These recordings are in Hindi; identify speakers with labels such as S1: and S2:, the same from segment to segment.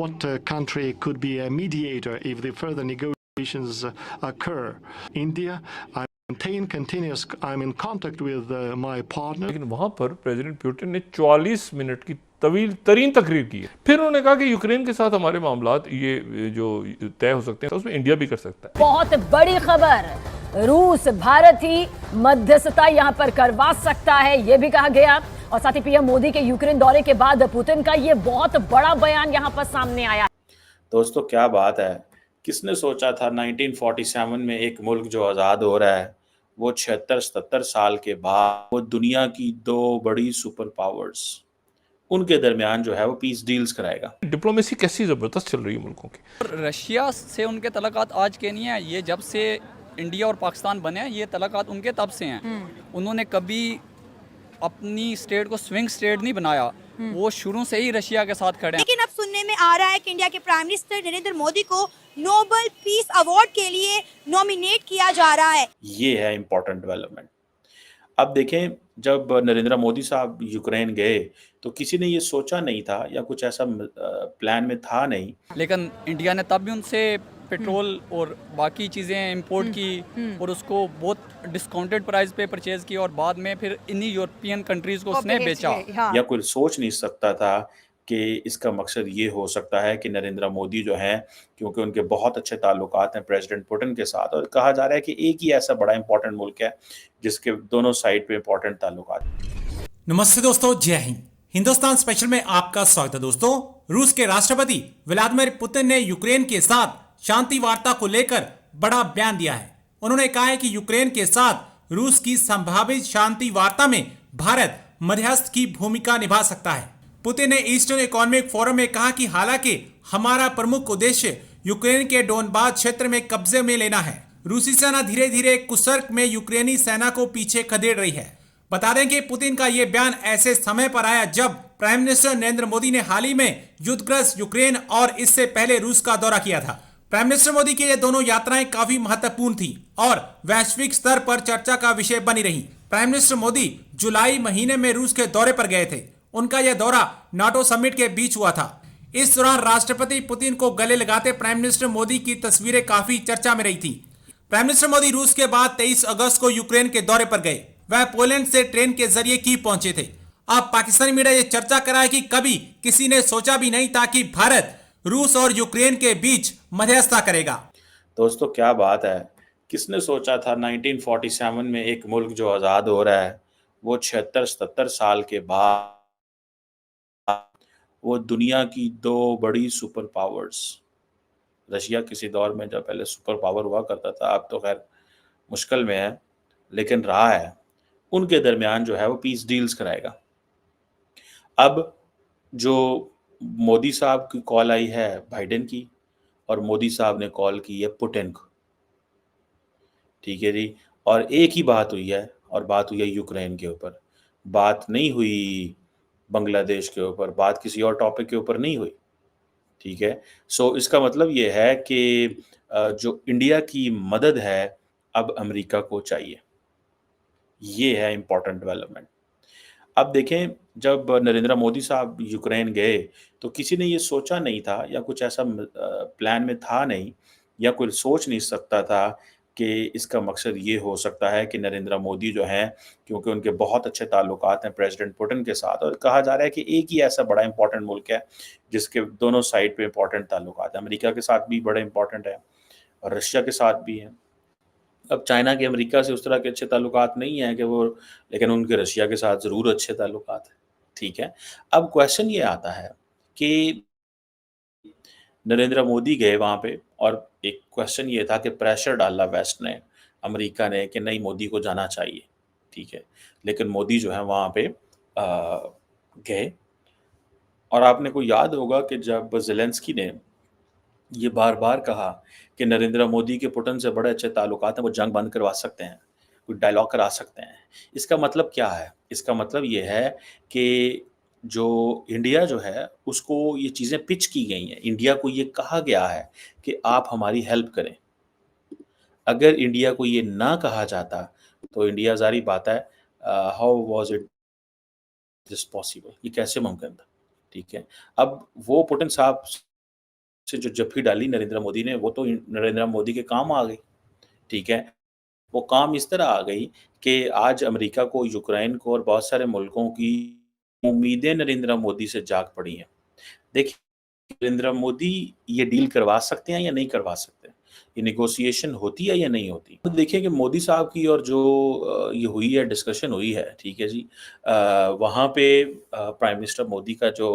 S1: what country could be a mediator if the further negotiations occur. India, I'm in contact with my partner.
S2: लेकिन वहां पर प्रेसिडेंट पुतिन ने 44 मिनट की तवील तरीन तकरीर की है। फिर उन्होंने कहा कि यूक्रेन के साथ हमारे मामलात ये जो तय हो सकते हैं उसमें इंडिया भी कर सकता है।
S3: बहुत बड़ी खबर, रूस भारत ही मध्यस्थता यहां पर करवा सकता है, यह भी कहा गया। और साथ ही पीएम मोदी के यूक्रेन दौरे के बाद पुतिन का यह बहुत बड़ा बयान यहां पर सामने आया।
S4: दोस्तों क्या बात है, किसने सोचा था 1947 में एक मुल्क जो आज़ाद हो रहा है वो 76-77 साल के बाद वो दुनिया की दो बड़ी सुपर पावर्स उनके दरमियान जो है वो पीस डील्स कराएगा।
S2: डिप्लोमेसी कैसी जबरदस्त चल रही है मुल्कों की।
S5: रशिया से उनके तल्लुकात आज के नहीं है, ये जब से इंडिया और पाकिस्तान बने हैं ये तल्लुकात उनके तब से हैं। उन्होंने कभी अपनी स्टेट को स्विंग स्टेट नहीं बनाया, वो शुरू से ही रशिया के साथ खड़े हैं।
S6: लेकिन अब सुनने में आ रहा है कि इंडिया के प्राइम मिनिस्टर नरेंद्र मोदी को नोबेल पीस अवार्ड के लिए नॉमिनेट किया जा रहा है।
S4: ये है इम्पोर्टेंट डेवलपमेंट। अब देखें, जब नरेंद्र मोदी साहब यूक्रेन गए तो किसी ने ये सोचा नहीं था या कुछ ऐसा प्लान में था नहीं,
S5: लेकिन इंडिया ने तब भी उनसे पेट्रोल और बाकी चीज़ें इंपोर्ट की और उसको बहुत डिस्काउंटेड प्राइस पे परचेज की और बाद में फिर इन्हीं यूरोपियन कंट्रीज को उसने बेचा।
S4: या कोई सोच नहीं सकता था कि इसका मकसद ये हो सकता है कि नरेंद्र मोदी जो हैं, क्योंकि उनके बहुत अच्छे ताल्लुकात हैं प्रेसिडेंट पुतिन के साथ, और कहा जा रहा है कि एक ही ऐसा बड़ा इंपॉर्टेंट मुल्क है जिसके दोनों साइड पे इंपॉर्टेंट ताल्लुकात।
S7: नमस्ते दोस्तों, जय हिंद। हिंदुस्तान स्पेशल में आपका स्वागत है। दोस्तों, रूस के राष्ट्रपति व्लादिमीर पुतिन ने यूक्रेन के साथ शांति वार्ता को लेकर बड़ा बयान दिया है। उन्होंने कहा है कि यूक्रेन के साथ रूस की संभावित शांति वार्ता में भारत मध्यस्थ की भूमिका निभा सकता है। पुतिन ने ईस्टर्न इकोनॉमिक फोरम में कहा कि हालांकि हमारा प्रमुख उद्देश्य यूक्रेन के डोनबास क्षेत्र में कब्जे में लेना है, रूसी सेना धीरे धीरे कुसर्क में यूक्रेनी सेना को पीछे खदेड़ रही है। बता दें कि पुतिन का यह बयान ऐसे समय पर आया जब प्राइम मिनिस्टर नरेंद्र मोदी ने हाल ही में युद्धग्रस्त यूक्रेन और इससे पहले रूस का दौरा किया था। प्राइम मिनिस्टर मोदी की ये दोनों यात्राएं काफी महत्वपूर्ण थी और वैश्विक स्तर पर चर्चा का विषय बनी रही। प्राइम मिनिस्टर मोदी जुलाई महीने में रूस के दौरे पर गए थे। उनका यह दौरा नाटो समिट के बीच हुआ था। इस दौरान राष्ट्रपति पुतिन को गले लगाते प्राइम मिनिस्टर मोदी की तस्वीरें काफी चर्चा में रही थी। प्राइम मिनिस्टर मोदी रूस के बाद 23 अगस्त को यूक्रेन के दौरे पर गए। वह पोलैंड से ट्रेन के जरिए की पहुंचे थे। अब पाकिस्तानी मीडिया ये चर्चा कर रहा है कि कभी किसी ने सोचा भी नहीं था कि भारत रूस और यूक्रेन के बीच मध्यस्थता करेगा।
S4: दोस्तों क्या बात है, किसने सोचा था 1947 में एक मुल्क जो आज़ाद हो रहा है वो 76-77 साल के बाद वो दुनिया की दो बड़ी सुपर पावर्स, रशिया किसी दौर में जब पहले सुपर पावर हुआ करता था, अब तो खैर मुश्किल में है, लेकिन रहा है, उनके दरमियान जो है वो पीस डील्स कराएगा। अब जो मोदी साहब की कॉल आई है बाइडेन की, और मोदी साहब ने कॉल की है पुतिन को, ठीक है जी, और एक ही बात हुई है, और बात हुई है यूक्रेन के ऊपर। बात नहीं हुई बांग्लादेश के ऊपर, बात किसी और टॉपिक के ऊपर नहीं हुई, ठीक है। सो इसका मतलब ये है कि जो इंडिया की मदद है अब अमेरिका को चाहिए। ये है इम्पोर्टेंट डेवलपमेंट। अब देखें, जब नरेंद्र मोदी साहब यूक्रेन गए तो किसी ने ये सोचा नहीं था या कुछ ऐसा प्लान में था नहीं, या कोई सोच नहीं सकता था कि इसका मकसद ये हो सकता है कि नरेंद्र मोदी जो हैं, क्योंकि उनके बहुत अच्छे ताल्लुकात हैं प्रेसिडेंट पुतिन के साथ, और कहा जा रहा है कि एक ही ऐसा बड़ा इंपॉर्टेंट मुल्क है जिसके दोनों साइड पे इंपॉर्टेंट ताल्लुकात हैं। अमेरिका के साथ भी बड़े इंपॉर्टेंट है और रशिया के साथ भी हैं। अब चाइना के अमेरिका से उस तरह के अच्छे ताल्लुकात नहीं हैं कि वो, लेकिन उनके रशिया के साथ ज़रूर अच्छे ताल्लुकात हैं, ठीक है। अब क्वेश्चन ये आता है कि नरेंद्र मोदी गए वहाँ पे, और एक क्वेश्चन ये था कि प्रेशर डाला वेस्ट ने, अमेरिका ने, कि नहीं मोदी को जाना चाहिए, ठीक है। लेकिन मोदी जो है वहाँ पे गए, और आपने को याद होगा कि जब ज़ेलेंस्की ने ये बार बार कहा कि नरेंद्र मोदी के पुतिन से बड़े अच्छे ताल्लुकात हैं, वो जंग बंद करवा सकते हैं, कोई डायलॉग करा सकते हैं। इसका मतलब क्या है? इसका मतलब ये है कि जो इंडिया जो है उसको ये चीज़ें पिच की गई हैं, इंडिया को ये कहा गया है कि आप हमारी हेल्प करें। अगर इंडिया को ये ना कहा जाता तो इंडिया, ज़ाहिर बात है, how was it this possible, ये कैसे मुमकिन था, ठीक है। अब वो पुतिन साहब से जो जप्फी डाली नरेंद्र मोदी ने, वो तो नरेंद्र मोदी के काम आ गई, ठीक है। वो काम इस तरह आ गई कि आज अमेरिका को, यूक्रेन को और बहुत सारे मुल्कों की उम्मीदें नरेंद्र मोदी से जाग पड़ी हैं। देखिए, नरेंद्र मोदी ये डील करवा सकते हैं या नहीं करवा सकते, ये नेगोशिएशन होती है या नहीं होती। तो देखिए कि मोदी साहब की और जो ये हुई है, डिस्कशन हुई है, ठीक है जी, वहाँ पे प्राइम मिनिस्टर मोदी का जो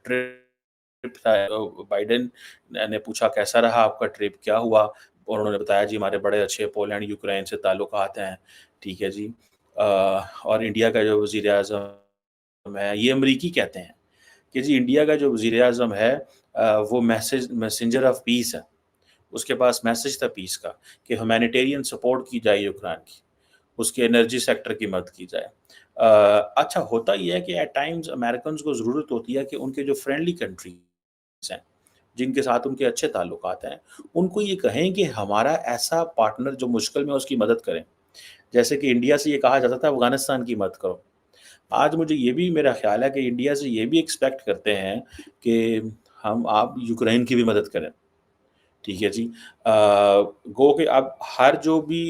S4: ट्रिप था, बाइडेन ने पूछा कैसा रहा आपका ट्रिप, क्या हुआ, और उन्होंने बताया जी हमारे बड़े अच्छे पोलैंड यूक्रेन से ताल्लुकात हैं, ठीक है जी। और इंडिया का जो वज़ीर आज़म है, ये अमरीकी कहते हैं कि जी इंडिया का जो वज़ीर आज़म है वो मैसेंजर ऑफ पीस है, उसके पास मैसेज था पीस का कि ह्यूमैनिटेरियन सपोर्ट की जाए यूक्रेन की, उसके एनर्जी सेक्टर की मदद की जाए। अच्छा होता ये है कि एट टाइम्स अमेरिकन्स को ज़रूरत होती है कि उनके जो फ्रेंडली कंट्रीज़ हैं, जिनके साथ उनके अच्छे ताल्लुकात हैं, उनको ये कहें कि हमारा ऐसा पार्टनर जो मुश्किल में है उसकी मदद करें। जैसे कि इंडिया से ये कहा जाता था अफ़गानिस्तान की मदद करो। आज मुझे ये भी मेरा ख़्याल है कि इंडिया से ये भी एक्सपेक्ट करते हैं कि आप यूक्रेन की भी मदद करें। ठीक है जी। गो के अब हर जो भी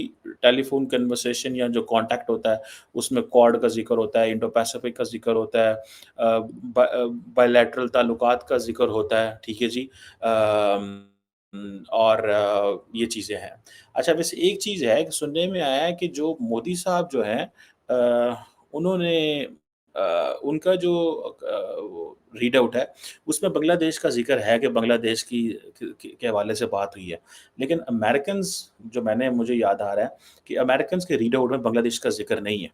S4: टेलीफ़ोन कन्वर्सेशन या जो कॉन्टैक्ट होता है, उसमें क्वाड का ज़िक्र होता है, इंडो पैसिफ़िक का ज़िक्र होता है, बायलैटरल ताल्लुकात का ज़िक्र होता है, ठीक है जी। और ये चीज़ें हैं। अच्छा, वैसे एक चीज़ है कि सुनने में आया है कि जो मोदी साहब जो हैं उन्होंने उनका जो वो रीड आउट है, उसमें बांग्लादेश का ज़िक्र है कि बांग्लादेश की के हवाले से बात हुई है। लेकिन अमेरिकन्स जो मुझे याद आ रहा है कि अमेरिकन्स के रीड आउट में बांग्लादेश का ज़िक्र नहीं है।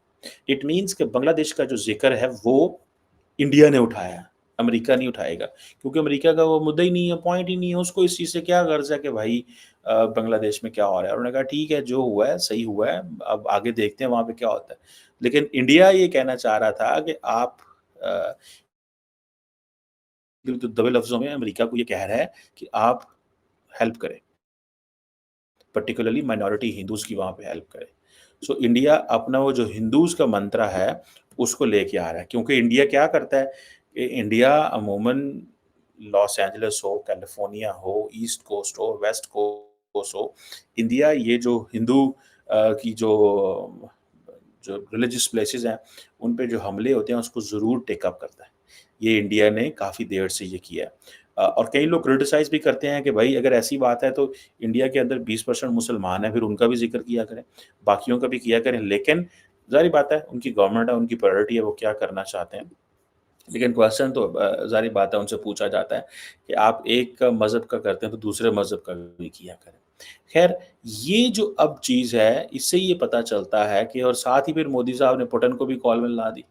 S4: इट मीन्स कि बांग्लादेश का जो ज़िक्र है वो इंडिया ने उठाया है, अमेरिका नहीं उठाएगा। क्योंकि अमेरिका का वो मुद्दा ही नहीं है, पॉइंट ही नहीं है, उसको इस चीज़ से क्या गर्ज़ है कि भाई बांग्लादेश में क्या हो रहा है। उन्होंने कहा ठीक है, जो हुआ है सही हुआ है, अब आगे देखते हैं वहाँ पे क्या होता है। लेकिन इंडिया ये कहना चाह रहा था कि आप अ, तो दबे लफ्ज़ों में अमेरिका को ये कह रहा है कि आप हेल्प करें, पर्टिकुलरली माइनॉरिटी हिंदूज़ की वहाँ पे हेल्प करें। सो इंडिया अपना वो जो हिंदूज़ का मंत्रा है, उसको लेके आ रहा है। क्योंकि इंडिया क्या करता है कि इंडिया अमूमन लॉस एंजेलिस हो, कैलिफ़ोर्निया हो, ईस्ट कोस्ट हो, वेस्ट कोस्ट हो, इंडिया ये जो हिंदू की जो रिलीजियस प्लेसेस हैं, उन पे जो हमले होते हैं, उसको ज़रूर टेक अप करता है। ये इंडिया ने काफ़ी देर से ये किया है। और कई लोग क्रिटिसाइज़ भी करते हैं कि भाई अगर ऐसी बात है तो इंडिया के अंदर 20% मुसलमान हैं, फिर उनका भी ज़िक्र किया करें, बाकियों का भी किया करें। लेकिन ज़ाहिर बात है, उनकी गवर्नमेंट है, उनकी प्रायोरिटी है, वो क्या करना चाहते हैं। लेकिन क्वेश्चन तो ज़ाहिर बात है उनसे पूछा जाता है कि आप एक मज़हब का करते हैं तो दूसरे मज़हब का भी किया करें। ख़ैर, ये जो अब चीज़ है, इससे ये पता चलता है कि और साथ ही फिर मोदी साहब ने पुतिन को भी कॉल में ला दी।